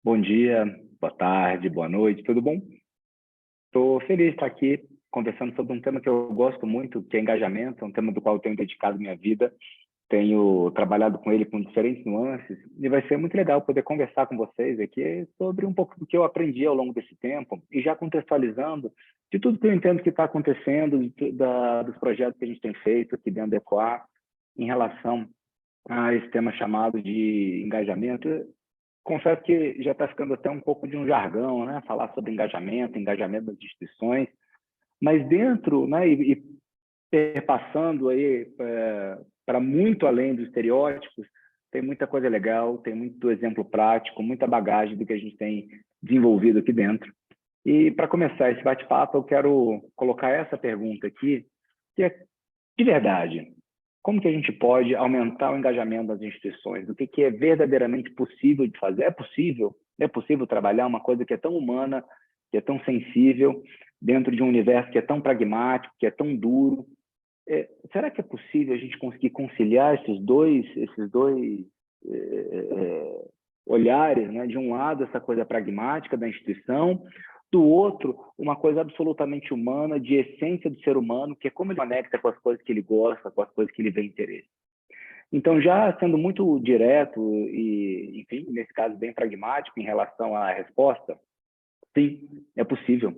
Bom dia, boa tarde, boa noite, tudo bom? Estou feliz de estar aqui conversando sobre um tema que eu gosto muito, que é engajamento, é um tema do qual eu tenho dedicado minha vida, tenho trabalhado com ele com diferentes nuances, e vai ser muito legal poder conversar com vocês aqui sobre um pouco do que eu aprendi ao longo desse tempo, e já contextualizando de tudo que eu entendo que está acontecendo, dos projetos que a gente tem feito aqui dentro da Ecoar, em relação a esse tema chamado de engajamento. Confesso que já está ficando até um pouco de um jargão, né? Falar sobre engajamento, engajamento das instituições, mas dentro, né? E perpassando aí para muito além dos estereótipos, tem muita coisa legal, tem muito exemplo prático, muita bagagem do que a gente tem desenvolvido aqui dentro. E para começar esse bate-papo, eu quero colocar essa pergunta aqui, que é de verdade. Como que a gente pode aumentar o engajamento das instituições? O que é verdadeiramente possível de fazer? É possível trabalhar uma coisa que é tão humana, que é tão sensível, dentro de um universo que é tão pragmático, que é tão duro? Será que é possível a gente conseguir conciliar esses dois olhares, né? De um lado, essa coisa pragmática da instituição, do outro, uma coisa absolutamente humana, de essência do ser humano, que é como ele conecta com as coisas que ele gosta, com as coisas que ele vê interesse. Então, já sendo muito direto e, enfim, nesse caso, bem pragmático em relação à resposta, sim, é possível.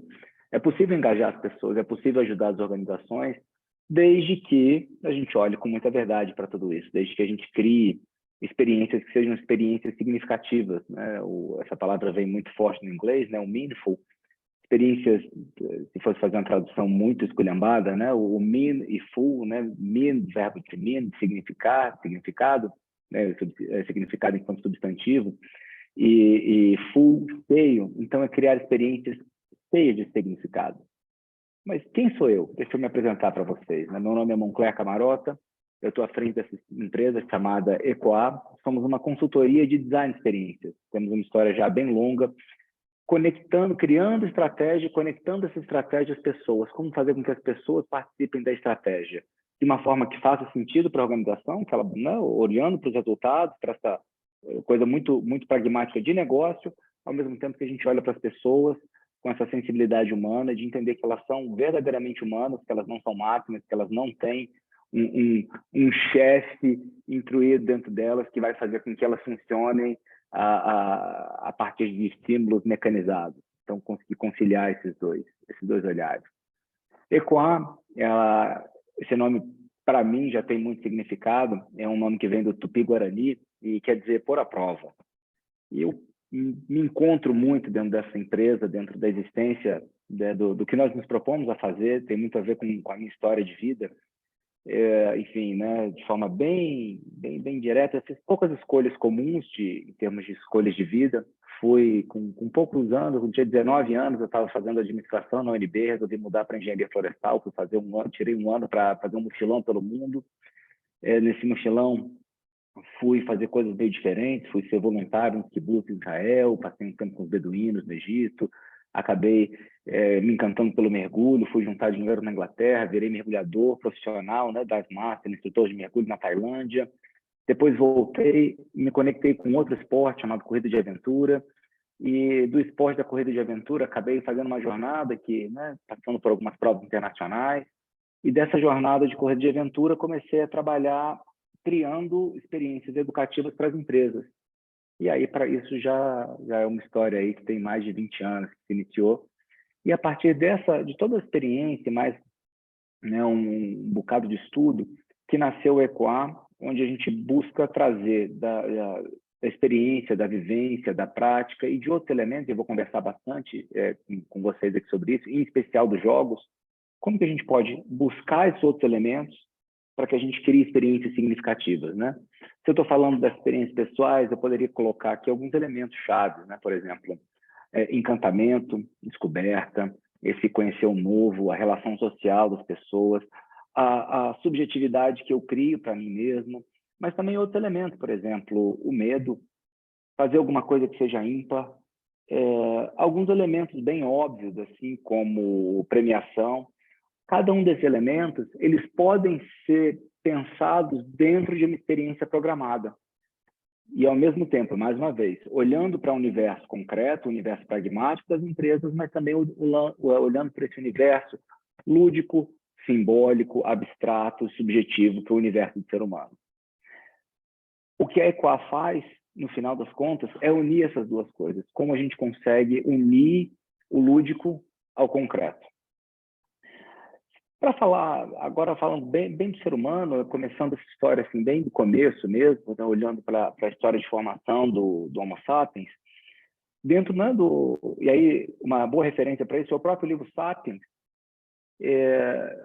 É possível engajar as pessoas, é possível ajudar as organizações, desde que a gente olhe com muita verdade para tudo isso, desde que a gente crie experiências que sejam experiências significativas, né? Essa palavra vem muito forte no inglês, né? O meaningful, experiências, se fosse fazer uma tradução muito esculhambada, né? O mean e full, né? Mean, verbo de mean, significado, né? Significado enquanto substantivo, e full, cheio. Então, é criar experiências cheias de significado. Mas quem sou eu? Deixa eu me apresentar para vocês, né? Meu nome é Moncler Camarota, eu estou à frente dessa empresa chamada Ecoar. Somos uma consultoria de design de experiências. Temos uma história já bem longa, conectando, criando estratégia, conectando essa estratégia às pessoas. Como fazer com que as pessoas participem da estratégia de uma forma que faça sentido para a organização, que ela, né, olhando para os resultados, para essa coisa muito, muito pragmática de negócio, ao mesmo tempo que a gente olha para as pessoas com essa sensibilidade humana, de entender que elas são verdadeiramente humanas, que elas não são máquinas, que elas não têm um chefe incluído dentro delas que vai fazer com que elas funcionem a partir de estímulos mecanizados. Então, conseguir conciliar esses dois olhares. Ecoar, esse nome, para mim, já tem muito significado. É um nome que vem do Tupi-Guarani e quer dizer pôr à prova. E eu me encontro muito dentro dessa empresa, dentro da existência, do que nós nos propomos a fazer, tem muito a ver com a minha história de vida. Enfim, né, de forma bem direta, eu fiz poucas escolhas comuns em termos de escolhas de vida. Fui com poucos anos, eu tinha 19 anos, eu estava fazendo administração na UNB, resolvi mudar para engenharia florestal, fui fazer tirei um ano para fazer um mochilão pelo mundo. Nesse mochilão, fui fazer coisas meio diferentes, fui ser voluntário no kibbutz em Israel, passei um tempo com os beduínos no Egito, acabei me encantando pelo mergulho, fui juntar dinheiro na Inglaterra, virei mergulhador profissional, né, dive master, instrutor de mergulho na Tailândia. Depois voltei, me conectei com outro esporte chamado corrida de aventura, e do esporte da corrida de aventura acabei fazendo uma jornada que, né, passando por algumas provas internacionais, e dessa jornada de corrida de aventura comecei a trabalhar criando experiências educativas para as empresas. E aí, para isso, já é uma história aí que tem mais de 20 anos que se iniciou. E a partir de toda a experiência, mais, né, um bocado de estudo, que nasceu o Ecoar, onde a gente busca trazer da experiência, da vivência, da prática e de outros elementos. Eu vou conversar bastante com vocês aqui sobre isso, em especial dos jogos. Como que a gente pode buscar esses outros elementos para que a gente crie experiências significativas, né? Se eu estou falando das experiências pessoais, eu poderia colocar aqui alguns elementos chaves, né? Por exemplo, encantamento, descoberta, esse conhecer o novo, a relação social das pessoas, a subjetividade que eu crio para mim mesmo, mas também outros elementos, por exemplo, o medo, fazer alguma coisa que seja ímpar, alguns elementos bem óbvios, assim como premiação. Cada um desses elementos, eles podem ser pensados dentro de uma experiência programada. e, ao mesmo tempo, mais uma vez, olhando para o universo concreto, o universo pragmático das empresas, mas também olhando para esse universo lúdico, simbólico, abstrato, subjetivo, que é o universo do ser humano. O que a Equar faz, no final das contas, é unir essas duas coisas. Como a gente consegue unir o lúdico ao concreto. Para falar, agora falando bem do ser humano, começando essa história assim, bem do começo mesmo, né, olhando para a história de formação do Homo sapiens, dentro, né, e aí uma boa referência para isso é o próprio livro Sapiens.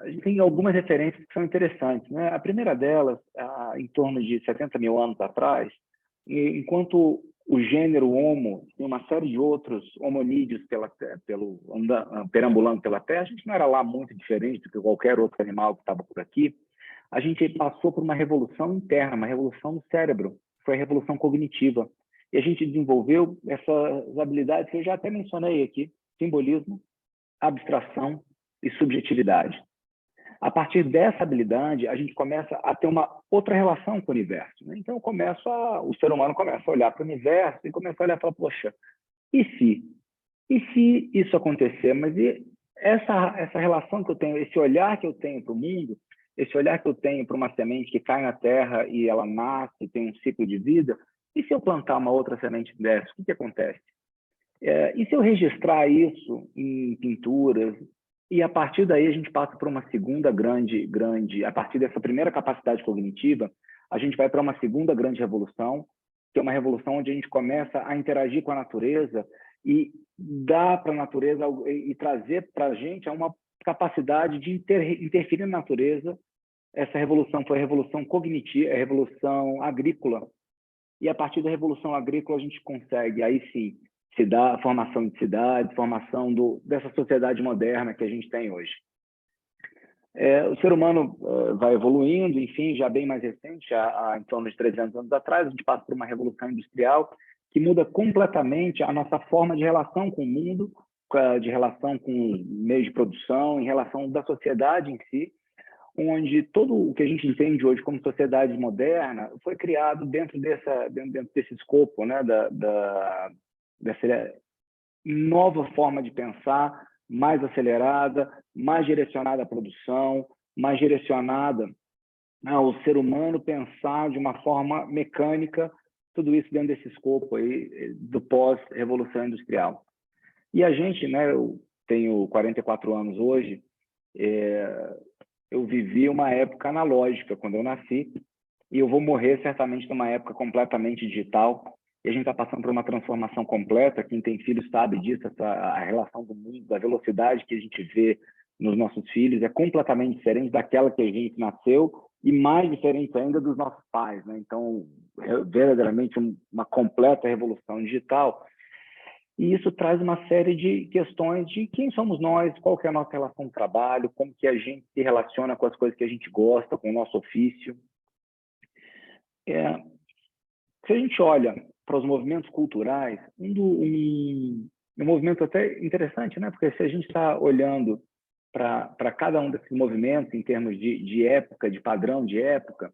A gente tem algumas referências que são interessantes, né? A primeira delas, em torno de 70 mil anos atrás, enquanto o gênero Homo e uma série de outros hominídeos perambulando pela Terra, a gente não era lá muito diferente do que qualquer outro animal que estava por aqui. A gente passou por uma revolução interna, uma revolução no cérebro, foi a revolução cognitiva. E a gente desenvolveu essas habilidades que eu já até mencionei aqui: simbolismo, abstração e subjetividade. A partir dessa habilidade, a gente começa a ter uma outra relação com o universo, né? Então, o ser humano começa a olhar para o universo e começa a olhar e falar, poxa, e se? E se isso acontecer? Mas e essa relação que eu tenho, esse olhar que eu tenho para o mundo, esse olhar que eu tenho para uma semente que cai na terra e ela nasce, tem um ciclo de vida, e se eu plantar uma outra semente dessa, o que acontece? E se eu registrar isso em pinturas? E a partir daí a gente passa por uma segunda grande, a partir dessa primeira capacidade cognitiva, a gente vai para uma segunda grande revolução, que é uma revolução onde a gente começa a interagir com a natureza e dar para a natureza e trazer para a gente uma capacidade de interferir na natureza. Essa revolução foi a revolução cognitiva, a revolução agrícola. E a partir da revolução agrícola a gente consegue, aí sim, se dá a formação de cidades, formação dessa sociedade moderna que a gente tem hoje. O ser humano vai evoluindo, enfim, já bem mais recente, em torno de 300 anos atrás, a gente passa por uma revolução industrial que muda completamente a nossa forma de relação com o mundo, de relação com os meios de produção, em relação da sociedade em si, onde todo o que a gente entende hoje como sociedade moderna foi criado dentro desse escopo, né, dessa nova forma de pensar, mais acelerada, mais direcionada à produção, mais direcionada ao ser humano pensar de uma forma mecânica, tudo isso dentro desse escopo aí do pós-revolução industrial. E a gente, né, eu tenho 44 anos hoje, eu vivi uma época analógica quando eu nasci, e eu vou morrer certamente numa época completamente digital. E a gente está passando por uma transformação completa. Quem tem filhos sabe disso, a relação do mundo, da velocidade que a gente vê nos nossos filhos é completamente diferente daquela que a gente nasceu e mais diferente ainda dos nossos pais, né? Então, é verdadeiramente uma completa revolução digital. E isso traz uma série de questões de quem somos nós, qual que é a nossa relação com o trabalho, como que a gente se relaciona com as coisas que a gente gosta, com o nosso ofício. Se a gente olha para os movimentos culturais, um movimento até interessante, né? Porque se a gente está olhando para cada um desses movimentos em termos de época, de padrão de época,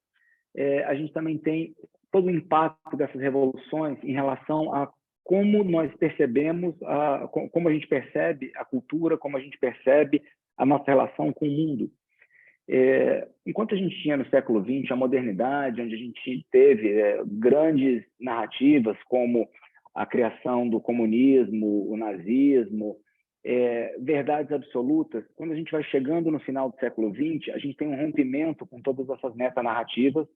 a gente também tem todo o impacto dessas revoluções em relação a como nós percebemos, como a gente percebe a cultura, como a gente percebe a nossa relação com o mundo. Enquanto a gente tinha no século XX a modernidade, onde a gente teve grandes narrativas como a criação do comunismo, o nazismo, verdades absolutas, quando a gente vai chegando no final do século XX, a gente tem um rompimento com todas essas metanarrativas,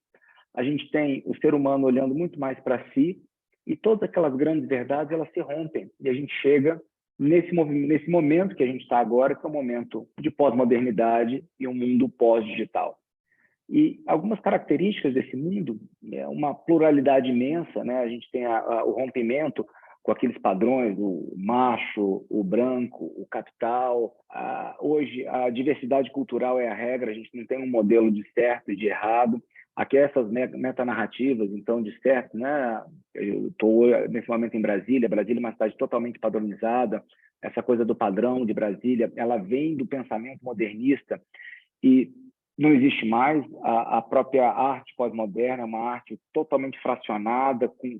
a gente tem o ser humano olhando muito mais para si, e todas aquelas grandes verdades elas se rompem, e a gente chega nesse momento que a gente está agora, que é um momento de pós-modernidade e um mundo pós-digital. E algumas características desse mundo é uma pluralidade imensa, né? A gente tem o rompimento com aqueles padrões, o macho, o branco, o capital. Hoje, a diversidade cultural é a regra, a gente não tem um modelo de certo e de errado. Aqui essas metanarrativas, então, de certo, né? Eu estou nesse momento em Brasília. Brasília é uma cidade totalmente padronizada. Essa coisa do padrão de Brasília, ela vem do pensamento modernista e não existe mais. A própria arte pós-moderna é uma arte totalmente fracionada, com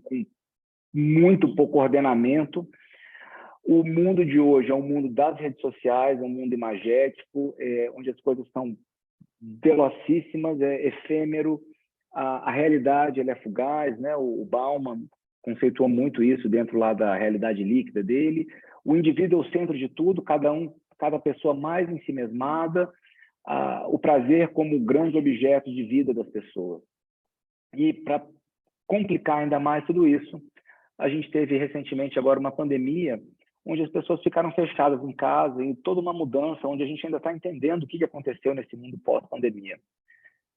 muito pouco ordenamento. O mundo de hoje é um mundo das redes sociais, é um mundo imagético, onde as coisas são velocíssimas, é efêmero, a realidade ela é fugaz, né? O Bauman conceitua muito isso dentro lá da realidade líquida dele. O indivíduo é o centro de tudo, cada pessoa mais ensimesmada, o prazer como grande objeto de vida das pessoas. E para complicar ainda mais tudo isso, a gente teve recentemente agora uma pandemia onde as pessoas ficaram fechadas em casa e toda uma mudança onde a gente ainda está entendendo o que aconteceu nesse mundo pós-pandemia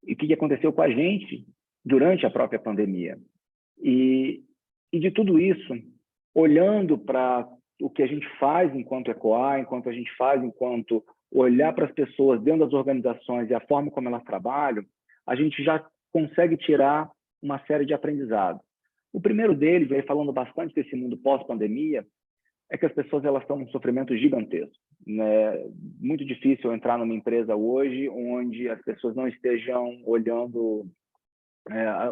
e o que aconteceu com a gente durante a própria pandemia. E de tudo isso, olhando para o que a gente faz enquanto ECOA, enquanto a gente faz enquanto olhar para as pessoas dentro das organizações e a forma como elas trabalham, a gente já consegue tirar uma série de aprendizados. O primeiro deles, aí falando bastante desse mundo pós-pandemia, é que as pessoas elas estão num sofrimento gigantesco. Né? Muito difícil entrar numa empresa hoje onde as pessoas não estejam olhando,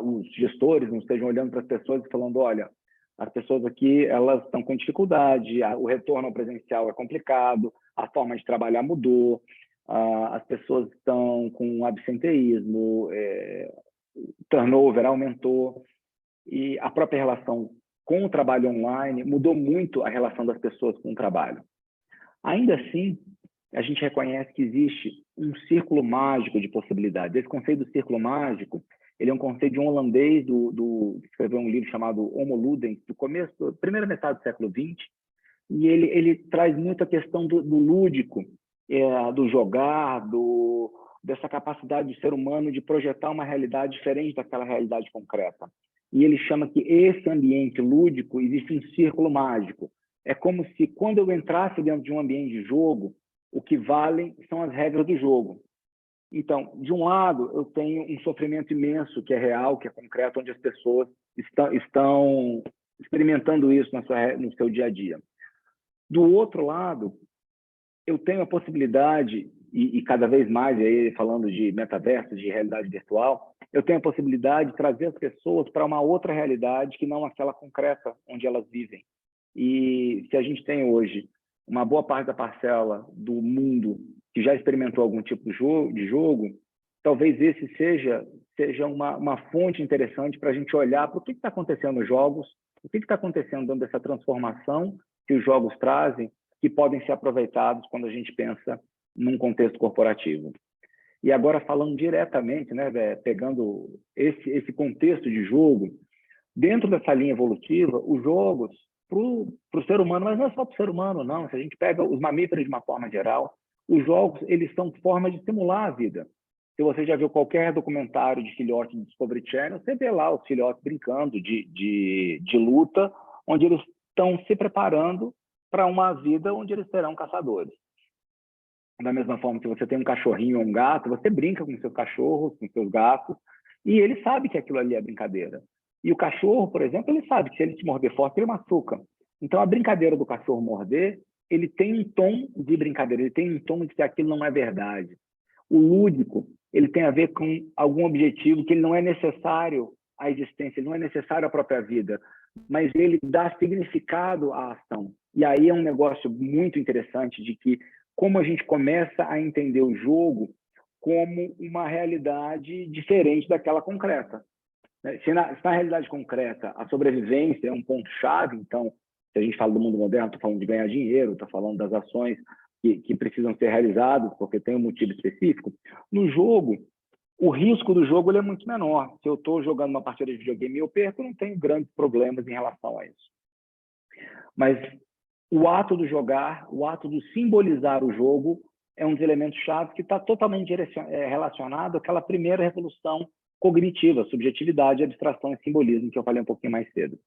os gestores não estejam olhando para as pessoas e falando, olha, as pessoas aqui elas estão com dificuldade, o retorno ao presencial é complicado, a forma de trabalhar mudou, as pessoas estão com absenteísmo, turnover aumentou, e a própria relação com o trabalho online mudou muito a relação das pessoas com o trabalho. Ainda assim, a gente reconhece que existe um círculo mágico de possibilidades. Esse conceito do círculo mágico, ele é um conceito de um holandês que escreveu um livro chamado Homo Ludens, do começo, da primeira metade do século XX, e ele traz muito a questão do lúdico, do jogar, dessa capacidade do ser humano de projetar uma realidade diferente daquela realidade concreta. E ele chama que esse ambiente lúdico existe um círculo mágico. É como se, quando eu entrasse dentro de um ambiente de jogo, o que valem são as regras do jogo. Então, de um lado, eu tenho um sofrimento imenso, que é real, que é concreto, onde as pessoas estão experimentando isso no seu dia a dia. Do outro lado, eu tenho a possibilidade, e cada vez mais, aí falando de metaverso, de realidade virtual, eu tenho a possibilidade de trazer as pessoas para uma outra realidade que não aquela concreta onde elas vivem. E se a gente tem hoje uma boa parte da parcela do mundo que já experimentou algum tipo de jogo, talvez esse seja uma fonte interessante para a gente olhar para o que está acontecendo nos jogos, o que está acontecendo dentro dessa transformação que os jogos trazem, que podem ser aproveitados quando a gente pensa num contexto corporativo. E agora, falando diretamente, né, pegando esse contexto de jogo, dentro dessa linha evolutiva, os jogos, para o ser humano, mas não é só para o ser humano, não. Se a gente pega os mamíferos de uma forma geral, os jogos eles são formas de simular a vida. Se você já viu qualquer documentário de filhote de Discovery Channel, você vê lá os filhotes brincando de luta, onde eles estão se preparando para uma vida onde eles serão caçadores. Da mesma forma que você tem um cachorrinho ou um gato, você brinca com seus cachorros, com seus gatos, e ele sabe que aquilo ali é brincadeira. E o cachorro, por exemplo, ele sabe que se ele te morder forte, ele machuca. Então, a brincadeira do cachorro morder, ele tem um tom de brincadeira, ele tem um tom de que aquilo não é verdade. O lúdico, ele tem a ver com algum objetivo que ele não é necessário à existência, ele não é necessário à própria vida, mas ele dá significado à ação. E aí é um negócio muito interessante de que como a gente começa a entender o jogo como uma realidade diferente daquela concreta. Se na realidade concreta a sobrevivência é um ponto-chave, então, se a gente fala do mundo moderno, estou falando de ganhar dinheiro, estou falando das ações que precisam ser realizadas porque tem um motivo específico, no jogo, o risco do jogo ele é muito menor. Se eu estou jogando uma partida de videogame e eu perco, eu não tenho grandes problemas em relação a isso. Mas o ato do jogar, o ato do simbolizar o jogo é um dos elementos chaves que está totalmente relacionado àquela primeira revolução cognitiva, subjetividade, abstração e simbolismo, que eu falei um pouquinho mais cedo.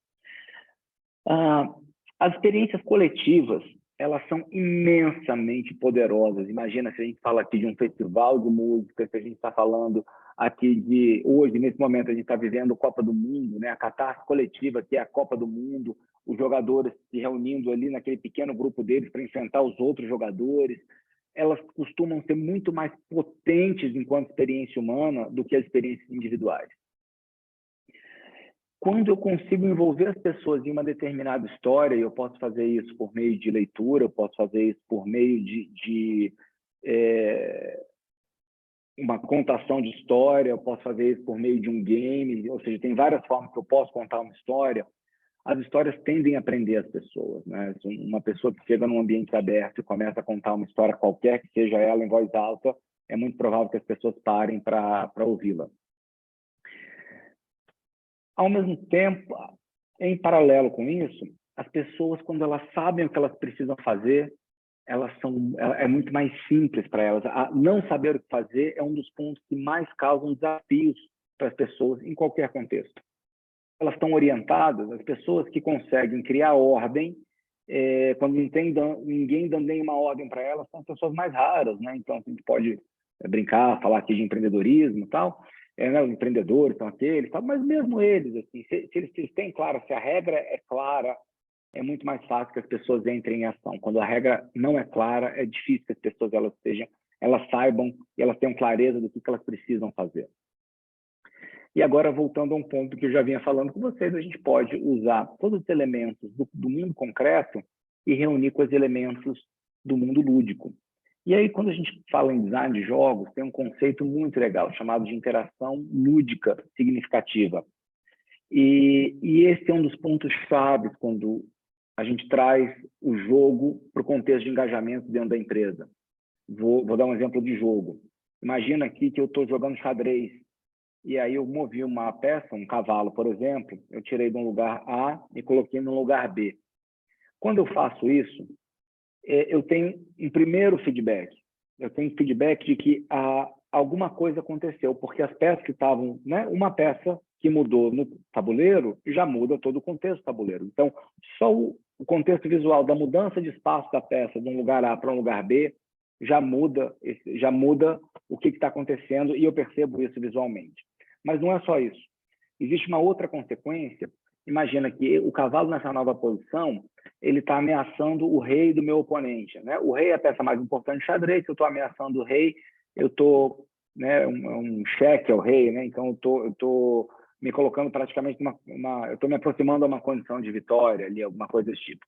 As experiências coletivas, elas são imensamente poderosas. Imagina se a gente fala aqui de um festival de música, se a gente está falando aqui de... Hoje, nesse momento, a gente está vivendo a Copa do Mundo, né? A catarse coletiva, que é a Copa do Mundo, os jogadores se reunindo ali naquele pequeno grupo deles para enfrentar os outros jogadores. elas costumam ser muito mais potentes enquanto experiência humana do que as experiências individuais. Quando eu consigo envolver as pessoas em uma determinada história, e eu posso fazer isso por meio de leitura, eu posso fazer isso por meio de uma contação de história, eu posso fazer isso por meio de um game, ou seja, tem várias formas que eu posso contar uma história. As histórias tendem a prender as pessoas, né? Uma pessoa que chega num ambiente aberto e começa a contar uma história qualquer, que seja ela em voz alta, é muito provável que as pessoas parem para ouvi-la. Ao mesmo tempo, em paralelo com isso, as pessoas, quando elas sabem o que elas precisam fazer, é muito mais simples para elas. Não saber o que fazer é um dos pontos que mais causam desafios para as pessoas em qualquer contexto. Elas estão orientadas, as pessoas que conseguem criar ordem, quando não tem ninguém dando nenhuma ordem para elas, são pessoas mais raras, né? Então, a gente pode brincar, falar aqui de empreendedorismo e tal, né? Os empreendedores são aqueles, tal, mas mesmo eles, assim, se eles têm claro, se a regra é clara, é muito mais fácil que as pessoas entrem em ação. Quando a regra não é clara, é difícil que as pessoas elas saibam e elas tenham clareza do que elas precisam fazer. E agora, voltando a um ponto que eu já vinha falando com vocês, a gente pode usar todos os elementos do mundo concreto e reunir com os elementos do mundo lúdico. E aí, quando a gente fala em design de jogos, tem um conceito muito legal, chamado de interação lúdica significativa. E esse é um dos pontos chaves quando a gente traz o jogo para o contexto de engajamento dentro da empresa. Vou dar um exemplo de jogo. Imagina aqui que eu estou jogando xadrez, e aí eu movi uma peça, um cavalo, por exemplo, eu tirei de um lugar A e coloquei no lugar B. Quando eu faço isso, eu tenho um primeiro feedback. Eu tenho feedback de que alguma coisa aconteceu, porque as peças que estavam, né, uma peça que mudou no tabuleiro já muda todo o contexto do tabuleiro. Então, só o contexto visual da mudança de espaço da peça de um lugar A para um lugar B já muda o que está acontecendo, e eu percebo isso visualmente. Mas não é só isso. Existe uma outra consequência. Imagina que o cavalo nessa nova posição, ele está ameaçando o rei do meu oponente, né? O rei é a peça mais importante do xadrez. Se eu estou ameaçando o rei, eu estou, né, um cheque ao rei, né? Então eu tô me colocando praticamente eu estou me aproximando a uma condição de vitória ali, alguma coisa desse tipo.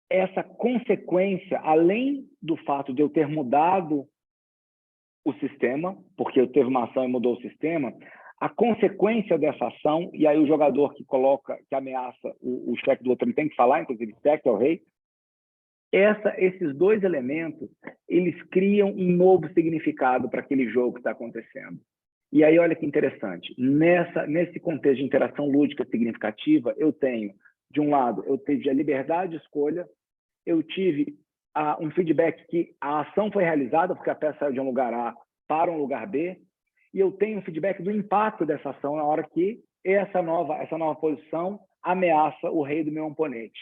Essa consequência, além do fato de eu ter mudado o sistema, porque eu teve uma ação e mudou o sistema, a consequência dessa ação, e aí o jogador que ameaça o chefe do outro, ele tem que falar, inclusive, chefe ao rei, esses dois elementos, eles criam um novo significado para aquele jogo que está acontecendo. E aí, olha que interessante, nesse contexto de interação lúdica significativa, eu tenho, de um lado, eu tive a liberdade de escolha, eu tive um feedback que a ação foi realizada porque a peça saiu de um lugar A para um lugar B, e eu tenho um feedback do impacto dessa ação na hora que essa nova posição ameaça o rei do meu oponente.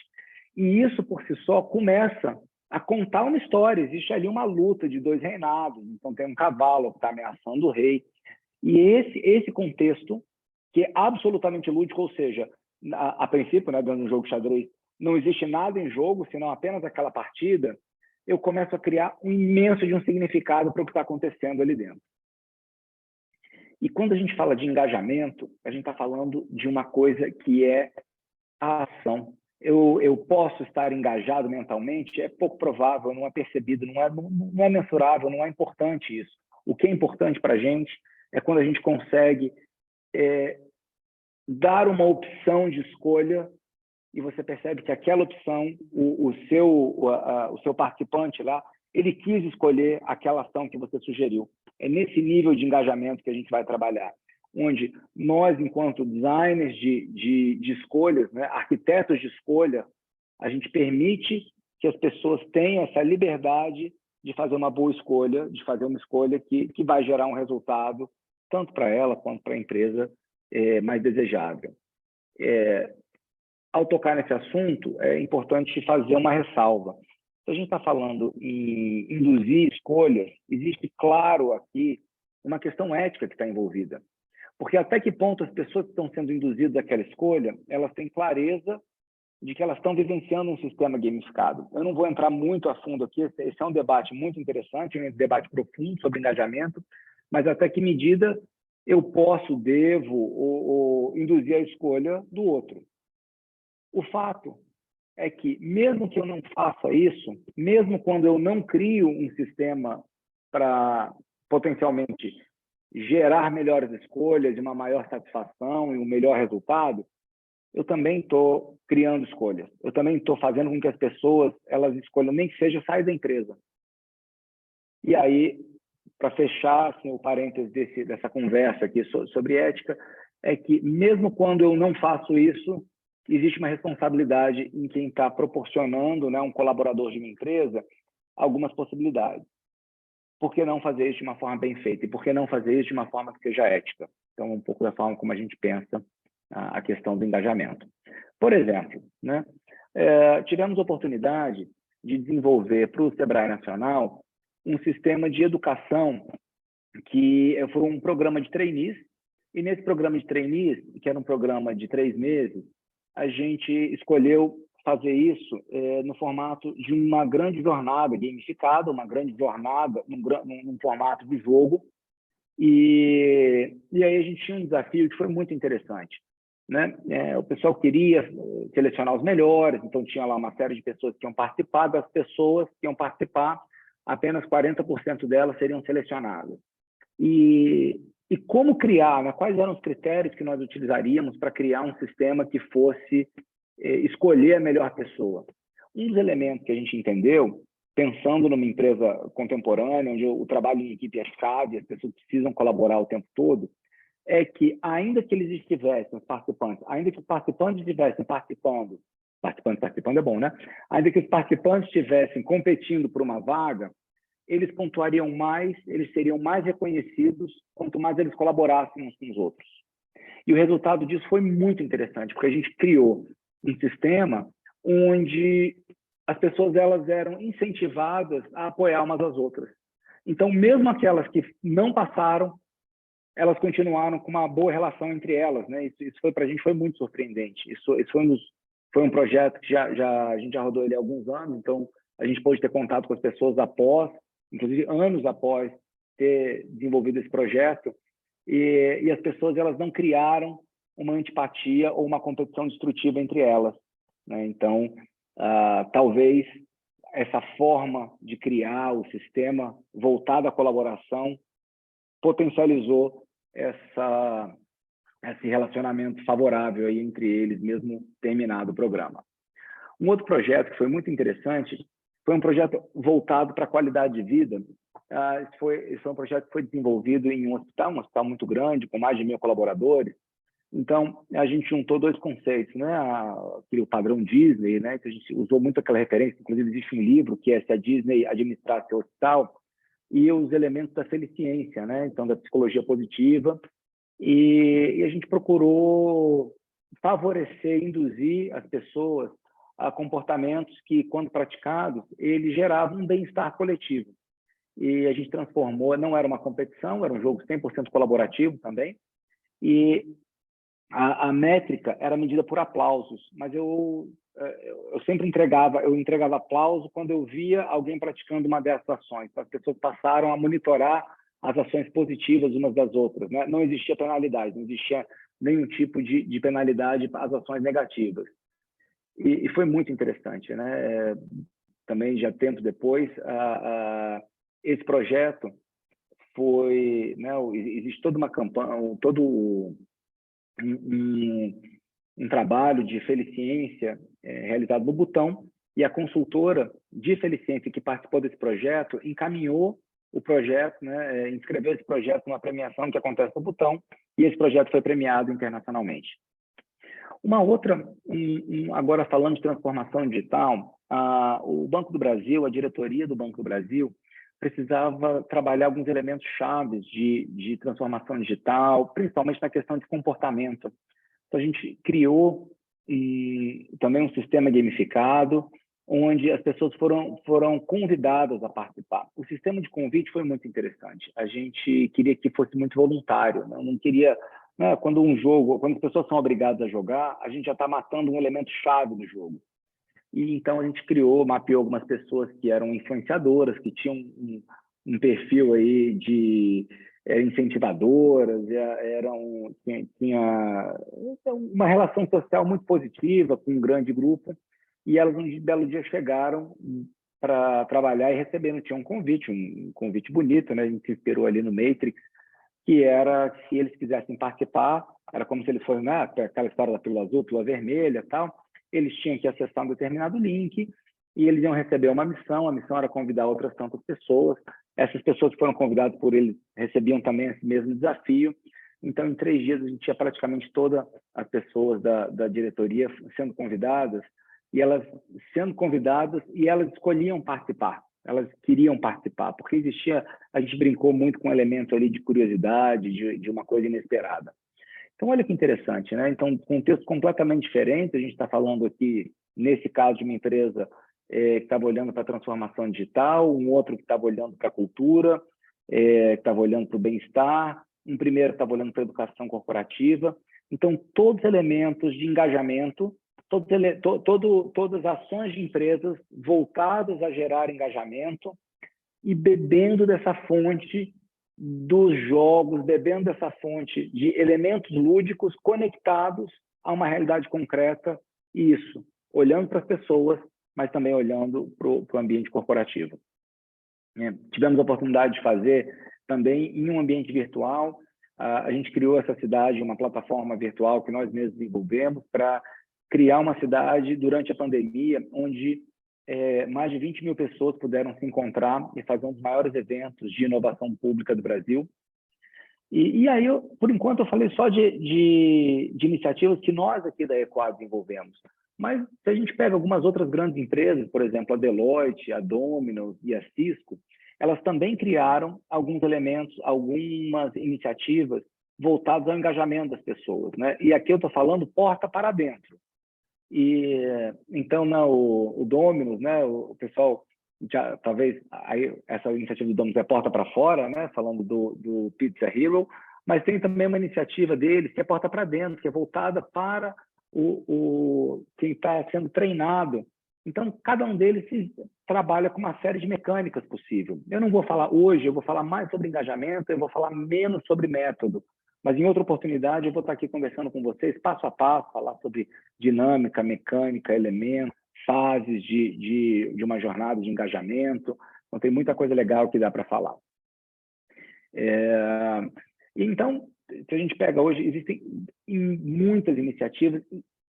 E isso, por si só, começa a contar uma história. Existe ali uma luta de dois reinados, então tem um cavalo que está ameaçando o rei. E esse contexto, que é absolutamente lúdico, ou seja, a princípio, né, dando um jogo de xadrez, não existe nada em jogo, senão apenas aquela partida, eu começo a criar um imenso de um significado para o que está acontecendo ali dentro. E quando a gente fala de engajamento, a gente está falando de uma coisa que é a ação. Eu posso estar engajado mentalmente, é pouco provável, não é percebido, não é mensurável, não é importante isso. O que é importante para a gente é quando a gente consegue dar uma opção de escolha e você percebe que aquela opção, o seu participante lá, ele quis escolher aquela ação que você sugeriu. É nesse nível de engajamento que a gente vai trabalhar, onde nós, enquanto designers de escolhas, né, arquitetos de escolha, a gente permite que as pessoas tenham essa liberdade de fazer uma boa escolha, de fazer uma escolha que vai gerar um resultado, tanto para ela quanto para a empresa, mais desejável. Ao tocar nesse assunto, é importante fazer uma ressalva. Se a gente está falando em induzir escolhas, existe, claro, aqui uma questão ética que está envolvida. Porque até que ponto as pessoas que estão sendo induzidas àquela escolha, elas têm clareza de que elas estão vivenciando um sistema gamificado. Eu não vou entrar muito a fundo aqui, esse é um debate muito interessante, um debate profundo sobre engajamento, mas até que medida eu posso, devo ou induzir a escolha do outro. O fato é que, mesmo que eu não faça isso, mesmo quando eu não crio um sistema para potencialmente gerar melhores escolhas, uma maior satisfação e um melhor resultado, eu também estou criando escolhas. Eu também estou fazendo com que as pessoas elas escolham, nem que seja sair da empresa. E aí, para fechar assim, o parênteses dessa conversa aqui sobre ética, é que mesmo quando eu não faço isso, existe uma responsabilidade em quem está proporcionando, né, um colaborador de uma empresa, algumas possibilidades. Por que não fazer isso de uma forma bem feita? E por que não fazer isso de uma forma que seja ética? Então, um pouco da forma como a gente pensa a questão do engajamento. Por exemplo, né, tivemos a oportunidade de desenvolver para o Sebrae Nacional um sistema de educação que foi um programa de trainees, e nesse programa de trainees, que era um programa de 3 meses, a gente escolheu fazer isso no formato de uma grande jornada gamificada, uma grande jornada num formato de jogo, e aí a gente tinha um desafio que foi muito interessante. Né? O pessoal queria selecionar os melhores, então tinha lá uma série de pessoas que iam participar, das pessoas que iam participar, apenas 40% delas seriam selecionadas. E como criar, né? Quais eram os critérios que nós utilizaríamos para criar um sistema que fosse escolher a melhor pessoa? Um dos elementos que a gente entendeu, pensando numa empresa contemporânea, onde o trabalho em equipe é chave, as pessoas precisam colaborar o tempo todo, é que, ainda que eles estivessem, os participantes, ainda que os participantes estivessem participando é bom, né? Ainda que os participantes estivessem competindo por uma vaga, eles pontuariam mais, eles seriam mais reconhecidos quanto mais eles colaborassem uns com os outros. E o resultado disso foi muito interessante, porque a gente criou um sistema onde as pessoas elas eram incentivadas a apoiar umas às outras. Então, mesmo aquelas que não passaram, elas continuaram com uma boa relação entre elas, né? Isso foi para a gente foi muito surpreendente. Isso foi um projeto que a gente já rodou ele há alguns anos, então a gente pôde ter contato com as pessoas após, inclusive anos após ter desenvolvido esse projeto, e as pessoas elas não criaram uma antipatia ou uma competição destrutiva entre elas, né? Então, talvez essa forma de criar o sistema voltado à colaboração potencializou esse relacionamento favorável aí entre eles, mesmo terminado o programa. Um outro projeto que foi muito interessante foi um projeto voltado para a qualidade de vida. Esse foi um projeto que foi desenvolvido em um hospital muito grande, com mais de 1.000 colaboradores. Então, a gente juntou 2 conceitos, né? O padrão Disney, né? Que a gente usou muito aquela referência, inclusive existe um livro que é Se a Disney Administrasse seu Hospital, e os elementos da feliciência, né? Então, da psicologia positiva, e a gente procurou favorecer, induzir as pessoas a comportamentos que, quando praticados, eles geravam um bem-estar coletivo. E a gente transformou, não era uma competição, era um jogo 100% colaborativo também, e a métrica era medida por aplausos, mas eu sempre entregava aplauso quando eu via alguém praticando uma dessas ações. As pessoas passaram a monitorar as ações positivas umas das outras, né? Não existia penalidade, não existia nenhum tipo de penalidade para as ações negativas. E foi muito interessante, né? Também, já tempos depois, esse projeto foi, né? Existe toda uma campanha, todo um trabalho de feliciência realizado no Butão, e a consultora de feliciência que participou desse projeto encaminhou o projeto, né, inscreveu esse projeto numa premiação que acontece no Butão, e esse projeto foi premiado internacionalmente. Uma outra, agora falando de transformação digital, o Banco do Brasil, a diretoria do Banco do Brasil, precisava trabalhar alguns elementos chaves de transformação digital, principalmente na questão de comportamento. Então, a gente criou também um sistema gamificado, onde as pessoas foram convidadas a participar. O sistema de convite foi muito interessante. A gente queria que fosse muito voluntário, não né? Quando as pessoas são obrigadas a jogar, a gente já está matando um elemento chave do jogo. E então a gente mapeou algumas pessoas que eram influenciadoras, que tinham um perfil aí de incentivadoras, tinha uma relação social muito positiva com um grande grupo, e elas um belo dia chegaram para trabalhar e receberam, tinha um convite bonito, né? A gente se inspirou ali no Matrix, que era, se eles quisessem participar, era como se eles fossem, né, aquela história da pílula azul, pílula vermelha e tal, eles tinham que acessar um determinado link e eles iam receber uma missão, a missão era convidar outras tantas pessoas, essas pessoas que foram convidadas por eles recebiam também esse mesmo desafio, então em 3 dias a gente tinha praticamente todas as pessoas da diretoria sendo convidadas, e elas escolhiam participar, elas queriam participar, porque a gente brincou muito com um elemento ali de curiosidade, de uma coisa inesperada. Então, olha que interessante, né? Então, contexto completamente diferente, a gente está falando aqui, nesse caso, de uma empresa que estava olhando para a transformação digital, um outro que estava olhando para a cultura, que estava olhando para o bem-estar, um primeiro que estava olhando para a educação corporativa. Então, todos os elementos de engajamento, todas as ações de empresas voltadas a gerar engajamento e bebendo dessa fonte dos jogos, bebendo dessa fonte de elementos lúdicos conectados a uma realidade concreta, e isso, olhando para as pessoas, mas também olhando para o ambiente corporativo. Tivemos a oportunidade de fazer também em um ambiente virtual, a gente criou essa cidade, uma plataforma virtual que nós mesmos desenvolvemos para criar uma cidade durante a pandemia, onde mais de 20 mil pessoas puderam se encontrar e fazer um dos maiores eventos de inovação pública do Brasil. E aí, por enquanto, eu falei só de iniciativas que nós aqui da Equad desenvolvemos. Mas se a gente pega algumas outras grandes empresas, por exemplo, a Deloitte, a Domino's e a Cisco, elas também criaram alguns elementos, algumas iniciativas voltadas ao engajamento das pessoas, né? E aqui eu estou falando porta para dentro. E então, né, o Domino's, né, o pessoal já talvez aí essa iniciativa do Domino's é porta para fora, né, falando do Pizza Hero, mas tem também uma iniciativa deles que é porta para dentro, que é voltada para quem está sendo treinado. Então, cada um deles trabalha com uma série de mecânicas possível. Eu não vou falar hoje, eu vou falar mais sobre engajamento, eu vou falar menos sobre método. Mas em outra oportunidade eu vou estar aqui conversando com vocês, passo a passo, falar sobre dinâmica, mecânica, elementos, fases de uma jornada de engajamento. Então, tem muita coisa legal que dá para falar. Então, se a gente pega hoje, existem muitas iniciativas,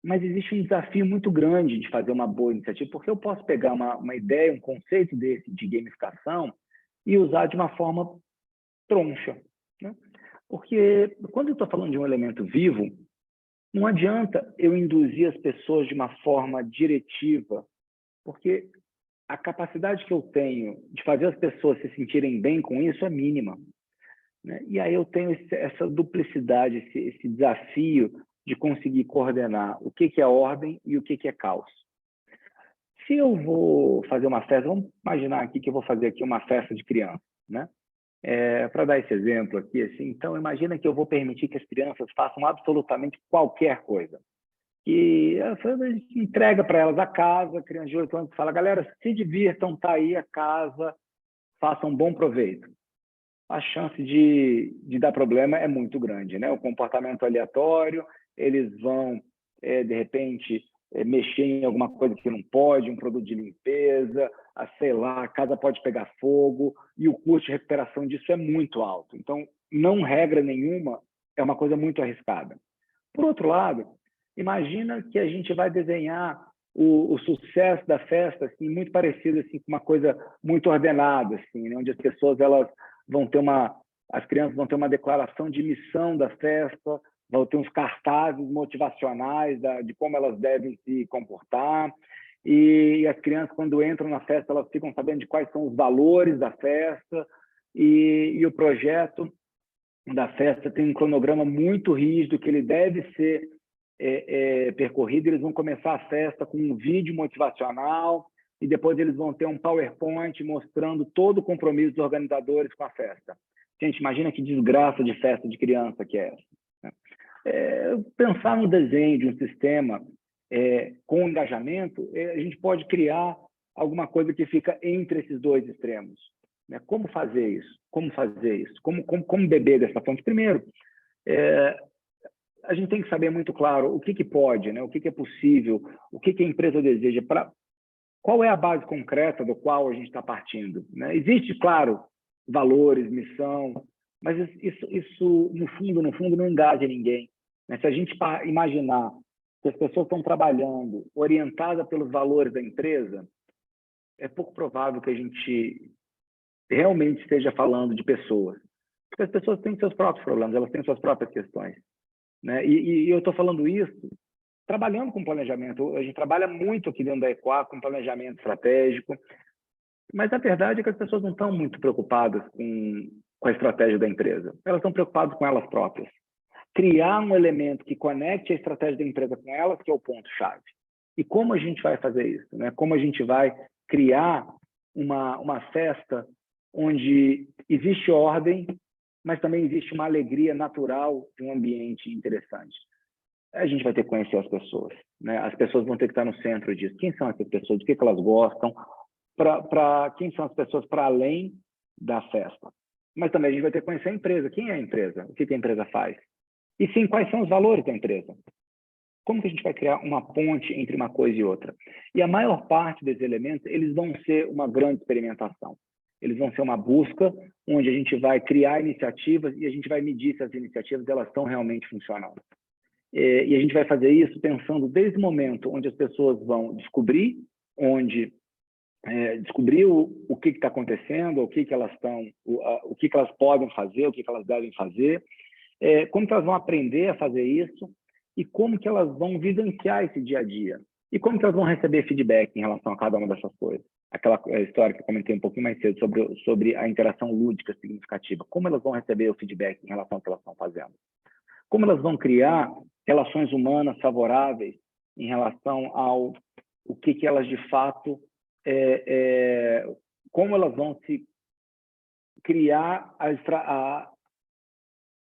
mas existe um desafio muito grande de fazer uma boa iniciativa, porque eu posso pegar uma ideia, um conceito desse de gamificação e usar de uma forma troncha, né? Porque quando eu estou falando de um elemento vivo, não adianta eu induzir as pessoas de uma forma diretiva, porque a capacidade que eu tenho de fazer as pessoas se sentirem bem com isso é mínima, né? E aí eu tenho essa duplicidade, esse desafio de conseguir coordenar o que é ordem e o que é caos. Se eu vou fazer uma festa, vamos imaginar aqui que eu vou fazer aqui uma festa de criança, né? Para dar esse exemplo aqui, assim, então imagina que eu vou permitir que as crianças façam absolutamente qualquer coisa. E a gente entrega para elas a casa, a criança de 8 anos fala, galera, se divirtam, tá aí a casa, façam um bom proveito. A chance de dar problema é muito grande, né? O comportamento aleatório, eles vão, de repente, mexer em alguma coisa que não pode, um produto de limpeza, sei lá, a casa pode pegar fogo, e o custo de recuperação disso é muito alto. Então, não regra nenhuma, é uma coisa muito arriscada. Por outro lado, imagina que a gente vai desenhar o sucesso da festa assim, muito parecido assim, com uma coisa muito ordenada, assim, né? Onde as pessoas vão ter as crianças vão ter uma declaração de missão da festa, vão ter uns cartazes motivacionais de como elas devem se comportar, e as crianças, quando entram na festa, elas ficam sabendo de quais são os valores da festa, e o projeto da festa tem um cronograma muito rígido que ele deve ser percorrido. Eles vão começar a festa com um vídeo motivacional e depois eles vão ter um PowerPoint mostrando todo o compromisso dos organizadores com a festa. Gente, imagina que desgraça de festa de criança que é essa, né? Pensar no desenho de um sistema com engajamento, a gente pode criar alguma coisa que fica entre esses dois extremos. Né? Como fazer isso? Como fazer isso? Como beber dessa fonte? Primeiro, a gente tem que saber muito claro o que pode, né? O que é possível, o que a empresa deseja, qual é a base concreta do qual a gente está partindo. Né? Existe, claro, valores, missão, mas isso no fundo, não engaja ninguém. Né? Se a gente imaginar que as pessoas estão trabalhando orientadas pelos valores da empresa, é pouco provável que a gente realmente esteja falando de pessoas. Porque as pessoas têm seus próprios problemas, elas têm suas próprias questões. Né? E eu estou falando isso trabalhando com planejamento. A gente trabalha muito aqui dentro da Equar com planejamento estratégico, mas a verdade é que as pessoas não estão muito preocupadas com a estratégia da empresa. Elas estão preocupadas com elas próprias. Criar um elemento que conecte a estratégia da empresa com elas, que é o ponto-chave. E como a gente vai fazer isso? Né? Como a gente vai criar uma festa onde existe ordem, mas também existe uma alegria natural de um ambiente interessante. A gente vai ter que conhecer as pessoas. Né? As pessoas vão ter que estar no centro disso. Quem são essas pessoas? Do que elas gostam? Quem são as pessoas para além da festa? Mas também a gente vai ter que conhecer a empresa. Quem é a empresa? O que a empresa faz? E sim, quais são os valores da empresa? Como que a gente vai criar uma ponte entre uma coisa e outra? E a maior parte desses elementos, eles vão ser uma grande experimentação. Eles vão ser uma busca onde a gente vai criar iniciativas e a gente vai medir se as iniciativas elas estão realmente funcionando. E a gente vai fazer isso pensando desde o momento onde as pessoas vão descobrir, descobrir o que está acontecendo, o que elas estão, o que elas podem fazer, o que elas devem fazer, como que elas vão aprender a fazer isso e como que elas vão vivenciar esse dia a dia. E como que elas vão receber feedback em relação a cada uma dessas coisas. Aquela história que eu comentei um pouquinho mais cedo sobre a interação lúdica significativa. Como elas vão receber o feedback em relação ao que elas estão fazendo. Como elas vão criar relações humanas favoráveis em relação ao o que elas de fato... como elas vão se criar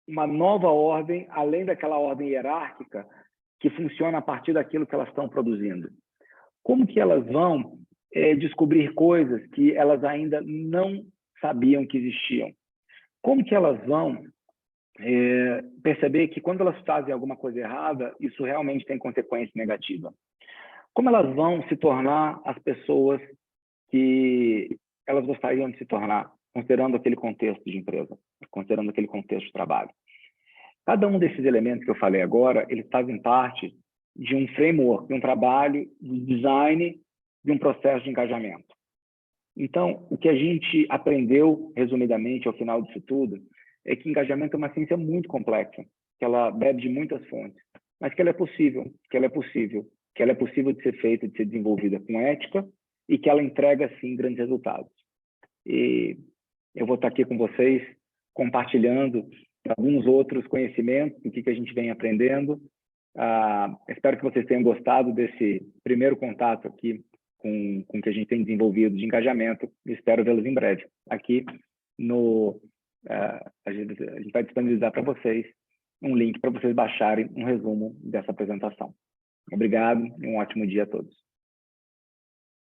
uma nova ordem, além daquela ordem hierárquica, que funciona a partir daquilo que elas estão produzindo. Como que elas vão descobrir coisas que elas ainda não sabiam que existiam? Como que elas vão perceber que quando elas fazem alguma coisa errada, isso realmente tem consequência negativa? Como elas vão se tornar as pessoas que elas gostariam de se tornar, considerando aquele contexto de empresa, considerando aquele contexto de trabalho? Cada um desses elementos que eu falei agora, eles fazem parte de um framework, de um trabalho de design, de um processo de engajamento. Então, o que a gente aprendeu, resumidamente, ao final disso tudo, é que engajamento é uma ciência muito complexa, que ela bebe de muitas fontes, mas que ela é possível, que ela é possível de ser feita, de ser desenvolvida com ética e que ela entrega, sim, grandes resultados. E eu vou estar aqui com vocês, compartilhando alguns outros conhecimentos do que a gente vem aprendendo. Espero que vocês tenham gostado desse primeiro contato aqui com o que a gente tem desenvolvido de engajamento. Espero vê-los em breve. Aqui a gente vai disponibilizar para vocês um link para vocês baixarem um resumo dessa apresentação. Obrigado e um ótimo dia a todos.